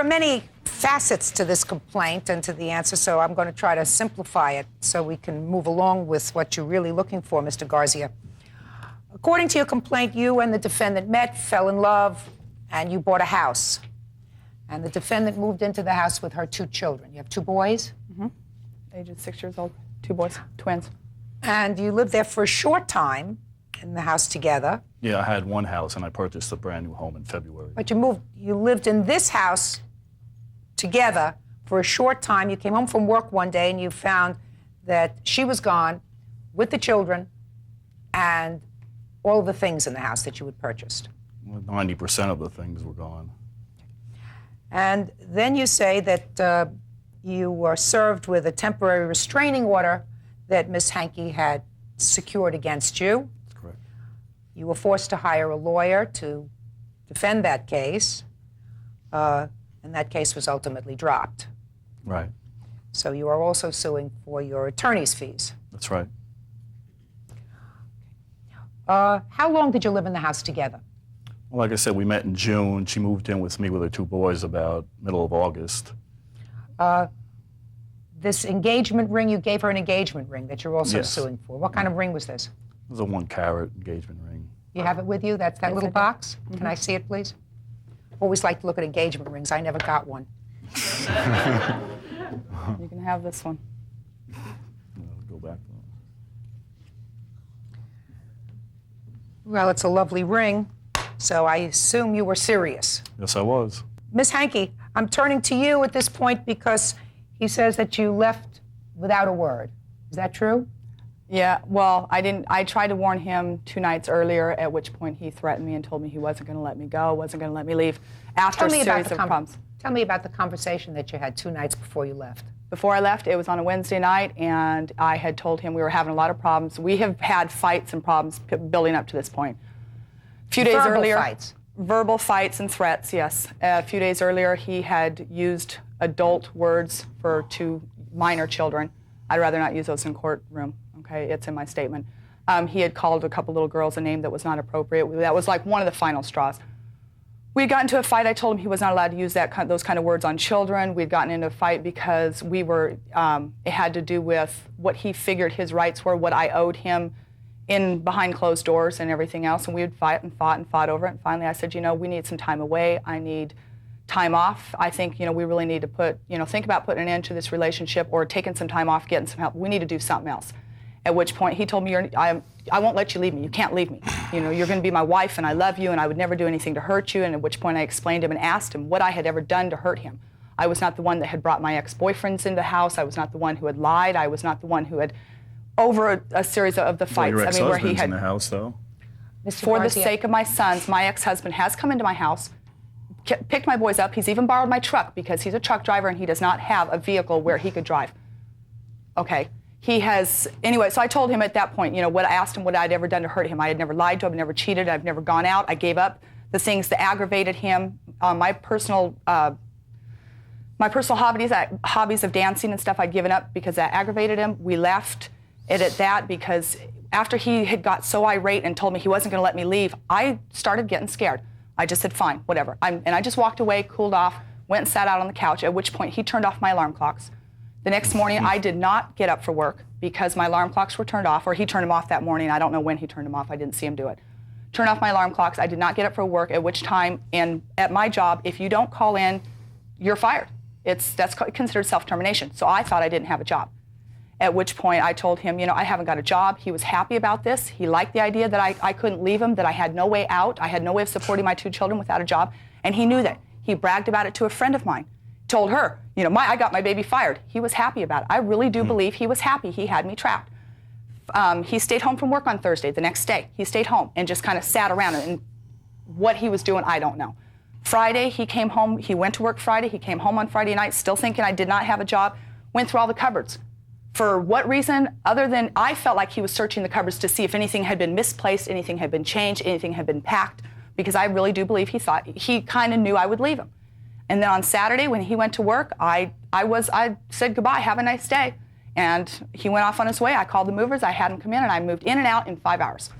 are many facets to this complaint and to the answer, so I'm going to try to simplify it so we can move along with what you're really looking for, Mr. Garcia. According to your complaint, you and the defendant met, fell in love, and you bought a house. And the defendant moved into the house with her 2 children. You have 2 boys? Mm-hmm. Ages 6 years old. 2 boys, twins. And you lived there for a short time in the house together. Yeah, I had one house, and I purchased a brand new home in February. But you lived in this house together for a short time. You came home from work one day and you found that she was gone with the children and all of the things in the house that you had purchased. Well, 90% of the things were gone. And then you say that you were served with a temporary restraining order that Ms. Hankey had secured against you. That's correct. You were forced to hire a lawyer to defend that case, and that case was ultimately dropped. Right. So you are also suing for your attorney's fees. That's right. How long did you live in the house together? Well, like I said, we met in June. She moved in with me with her 2 boys about middle of August. This engagement ring, you gave her an engagement ring that you're also Yes. suing for. What kind of ring was this? It was a 1-carat engagement ring. You have it with you? That's that Yes, little I do. box? Can I see it, please? Always like to look at engagement rings. I never got one. You can have this one. Go back. Well, it's a lovely ring, so I assume you were serious. Yes, I was. Miss Hankey, I'm turning to you at this point because he says that you left without a word. Is that true? Yeah, well, I didn't. I tried to warn him 2 nights earlier, at which point he threatened me and told me he wasn't going to let me go, wasn't going to let me leave after a series of problems. Tell me about the conversation that you had 2 nights before you left. Before I left, it was on a Wednesday night, and I had told him we were having a lot of problems. We have had fights and problems building up to this point. A few days Verbal earlier, fights. Verbal fights and threats, yes. A few days earlier, he had used adult words for 2 minor children. I'd rather not use those in courtroom, okay? It's in my statement. He had called a couple little girls a name that was not appropriate. That was like one of the final straws. We had gotten into a fight. I told him he was not allowed to use those kind of words on children. We'd gotten into a fight because it had to do with what he figured his rights were, what I owed him in behind closed doors and everything else. And we would fight and fought over it. And finally I said, we need some time away. I need time off. I think, we really need to think about putting an end to this relationship or taking some time off, getting some help. We need to do something else. At which point he told me, I won't let you leave me. You can't leave me. You're going to be my wife and I love you and I would never do anything to hurt you. And at which point I explained to him and asked him what I had ever done to hurt him. I was not the one that had brought my ex-boyfriends into the house. I was not the one who had lied. I was not the one who had, over a series of the fights. Well, your where he ex-husband's had, in the house, though? Mr. for the Garcia. sake of my sons, my ex-husband has come into my house, picked my boys up. He's even borrowed my truck because he's a truck driver and he does not have a vehicle where he could drive. Okay. He has, anyway, so I told him at that point, what I asked him what I'd ever done to hurt him. I had never lied to him, never cheated, I've never gone out. I gave up the things that aggravated him. My personal hobbies of dancing and stuff I'd given up because that aggravated him. We left it at that because after he had got so irate and told me he wasn't going to let me leave, I started getting scared. I just said, fine, whatever. And I just walked away, cooled off, went and sat out on the couch, at which point he turned off my alarm clocks. The next morning, I did not get up for work because my alarm clocks were turned off, or he turned them off that morning. I don't know when he turned them off. I didn't see him do it. Turned off my alarm clocks. I did not get up for work, at which time, and at my job, if you don't call in, you're fired. That's considered self-termination. So I thought I didn't have a job. At which point I told him, I haven't got a job. He was happy about this. He liked the idea that I couldn't leave him, that I had no way out. I had no way of supporting my 2 children without a job. And he knew that. He bragged about it to a friend of mine. Told her, I got my baby fired. He was happy about it. I really do believe he was happy. He had me trapped. He stayed home from work on Thursday, the next day. He stayed home and just kind of sat around, and what he was doing, I don't know. Friday, he came home. He went to work Friday. He came home on Friday night, still thinking I did not have a job. Went through all the cupboards. For what reason, other than I felt like he was searching the cupboards to see if anything had been misplaced, anything had been changed, anything had been packed, because I really do believe he kind of knew I would leave him. And then on Saturday, when he went to work, I said goodbye, have a nice day. And he went off on his way. I called the movers, I had him come in, and I moved in and out in 5 hours.